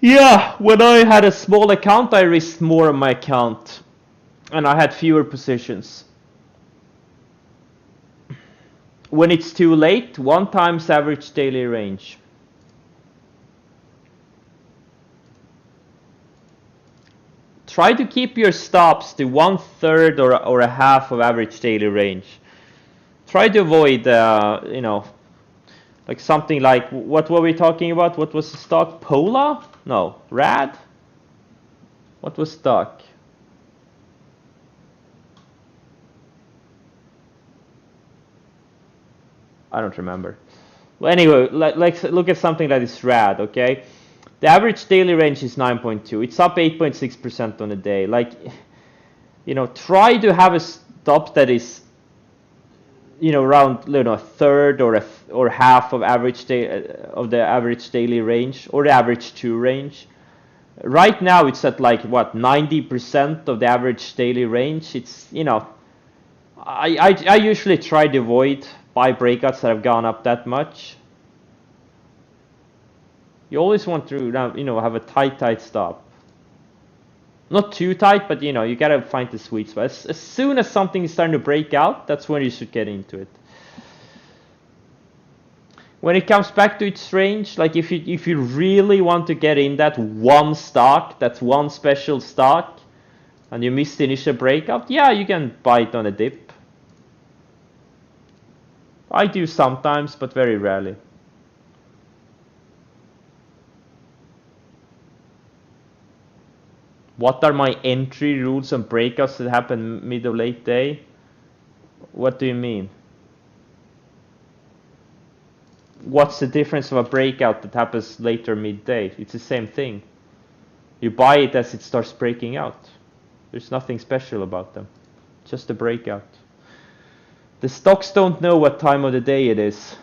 Yeah, when I had a small account, I risked more on my account, and I had fewer positions. When it's too late, 1 times average daily range. Try to keep your stops to 1/3 or a half of average daily range. Try to avoid, like something like, what were we talking about? What was the stock? Pola? No, Rad? What was stock? I don't remember. Well, anyway, like look at something like this Rad, okay? The average daily range is 9.2. It's up 8.6% on a day. Like, try to have a stop that is, around, a third or half of the average daily range, or the average 2 range. Right now it's at like what, 90% of the average daily range. It's, I usually try to avoid buy breakouts that have gone up that much. You always want to, have a tight stop. Not too tight, but you gotta find the sweet spot. As soon as something is starting to break out, that's when you should get into it. When it comes back to its range, like if you really want to get in that one stock, that's one special stock, and you missed the initial breakout, yeah, you can buy it on a dip. I do sometimes, but very rarely. What are my entry rules on breakouts that happen mid or late day? What do you mean? What's the difference of a breakout that happens later midday? It's the same thing. You buy it as it starts breaking out. There's nothing special about them. Just a breakout. The stocks don't know what time of the day it is.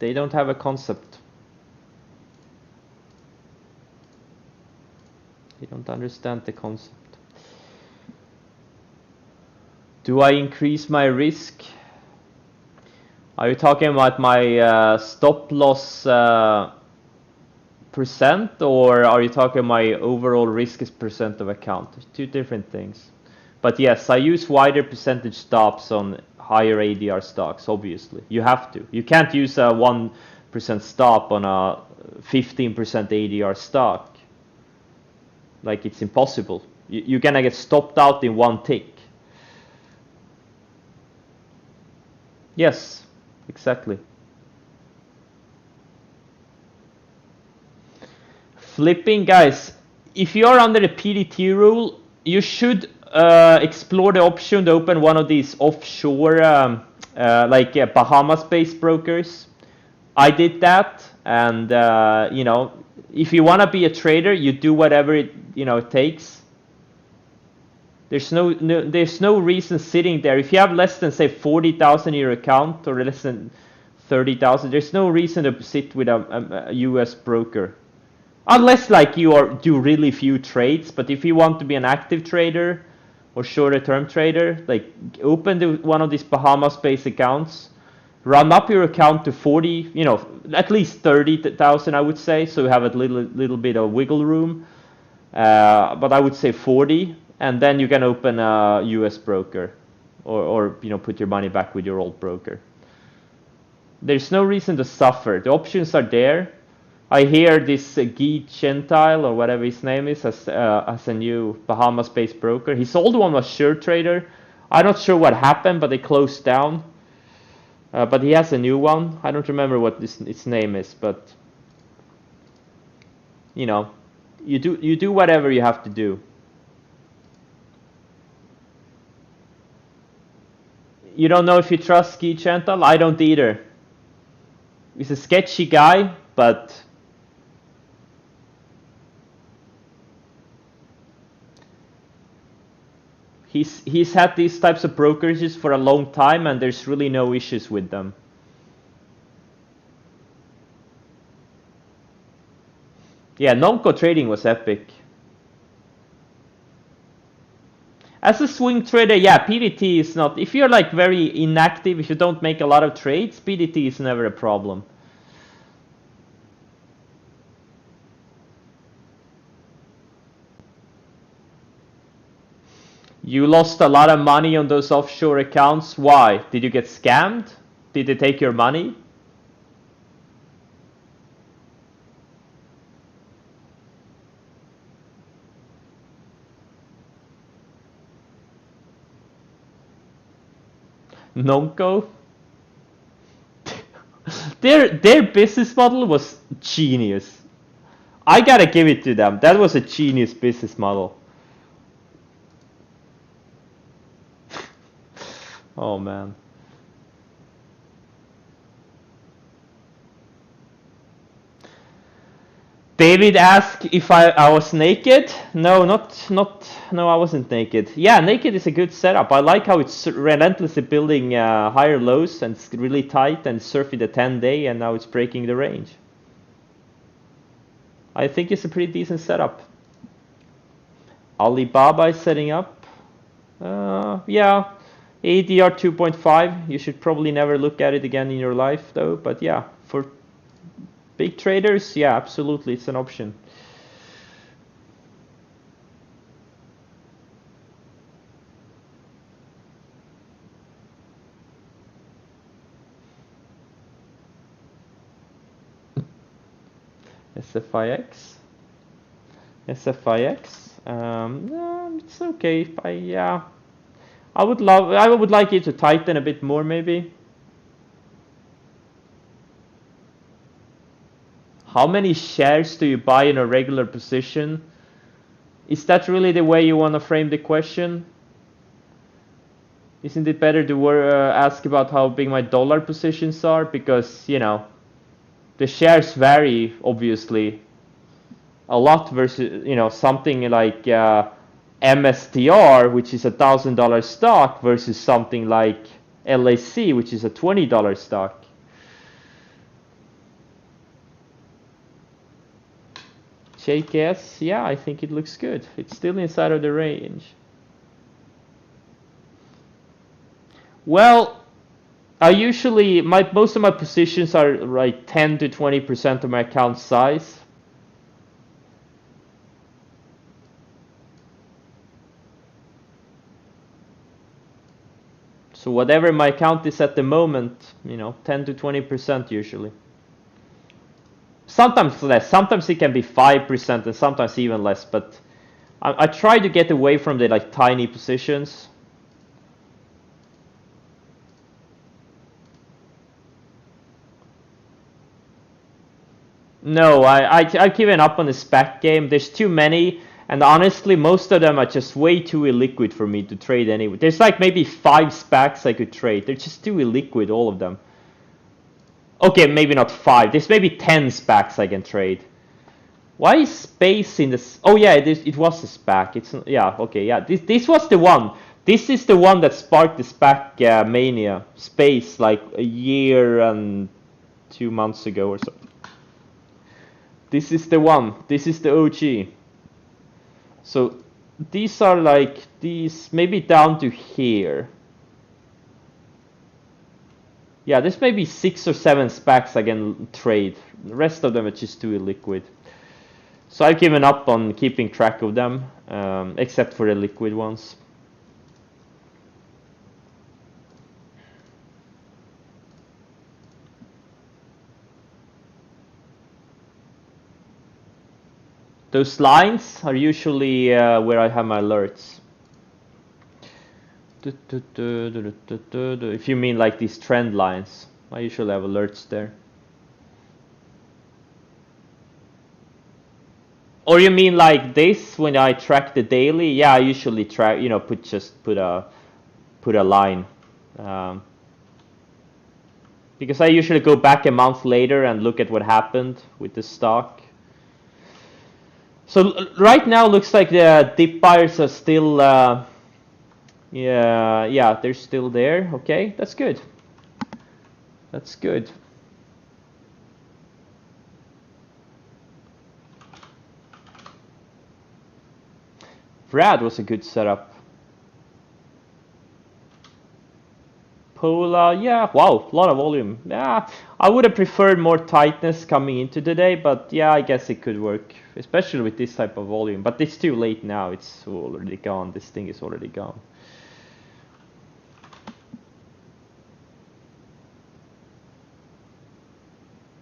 They don't have a concept. They don't understand the concept. Do I increase my risk? Are you talking about my stop loss percent, or are you talking my overall risk as percent of account? Two different things. But yes, I use wider percentage stops on higher ADR stocks, obviously. You have to. You can't use a 1% stop on a 15% ADR stock. Like, it's impossible. You're gonna get stopped out in one tick. Yes, exactly. Flipping, guys, if you're under the PDT rule, you should explore the option to open one of these offshore, Bahamas-based brokers. I did that, and if you want to be a trader, you do whatever it takes. There's no reason sitting there. If you have less than, say, 40,000 in your account, or less than 30,000, there's no reason to sit with a US broker. Unless like you do really few trades, but if you want to be an active trader or shorter term trader, like open one of these Bahamas-based accounts, run up your account to 40, at least 30,000, I would say, so you have a little bit of wiggle room. But I would say 40, and then you can open a US broker, or put your money back with your old broker. There's no reason to suffer. The options are there. I hear this Guy Gentile, or whatever his name is, as a new Bahamas-based broker. His old one was SureTrader. I'm not sure what happened, but they closed down. But he has a new one. I don't remember what its name is, but you do whatever you have to do. You don't know if you trust Guy Gentile? I don't either. He's a sketchy guy, but he's had these types of brokerages for a long time, and there's really no issues with them. Yeah, non-co trading was epic. As a swing trader, yeah, PDT is not. If you're like very inactive, if you don't make a lot of trades, PDT is never a problem. You lost a lot of money on those offshore accounts. Why? Did you get scammed? Did they take your money? Nonco? Their business model was genius. I gotta give it to them. That was a genius business model. Oh man. David asked if I was naked. No, no, I wasn't naked. Yeah, naked is a good setup. I like how it's relentlessly building higher lows and it's really tight and surfing the 10-day and now it's breaking the range. I think it's a pretty decent setup. Alibaba is setting up. Yeah, ADR 2.5. You should probably never look at it again in your life though. But yeah, for big traders, yeah, absolutely, it's an option. SFIX. SFIX. It's okay. Yeah, I would like it to tighten a bit more, maybe. How many shares do you buy in a regular position? Is that really the way you want to frame the question? Isn't it better to ask about how big my dollar positions are? Because, you know, the shares vary, obviously, a lot versus, you know, something like MSTR, which is $1,000 stock, versus something like LAC, which is a $20 stock. JKS, yeah, I think it looks good. It's still inside of the range. Well, I usually, most of my positions are like 10 to 20% of my account size. So whatever my account is at the moment, you know, 10 to 20% usually. Sometimes less, sometimes it can be 5% and sometimes even less, but I try to get away from the like tiny positions. No, I've given up on the SPAC game. There's too many, and honestly, most of them are just way too illiquid for me to trade anyway. There's like maybe 5 SPACs I could trade. They're just too illiquid, all of them. Okay, maybe not 5. There's maybe 10 SPACs I can trade. Why is space in this? Oh yeah, it was a SPAC. It's yeah, okay, yeah. This was the one. This is the one that sparked the SPAC mania. Space like a year and 2 months ago or so. This is the one. This is the OG. So these are like these maybe down to here. Yeah, there's maybe 6 or 7 SPACs I can trade. The rest of them are just too illiquid. So I've given up on keeping track of them, except for the liquid ones. Those lines are usually where I have my alerts. If you mean like these trend lines, I usually have alerts there. Or you mean like this when I track the daily? Yeah, I usually track, you know, put a line. Because I usually go back a month later and look at what happened with the stock. So right now looks like the dip buyers are still, yeah, they're still there. Okay, that's good. That's good. Brad was a good setup. Pola, yeah, wow, a lot of volume. Yeah, I would have preferred more tightness coming into today, but yeah, I guess it could work, especially with this type of volume. But it's too late now. It's already gone. This thing is already gone.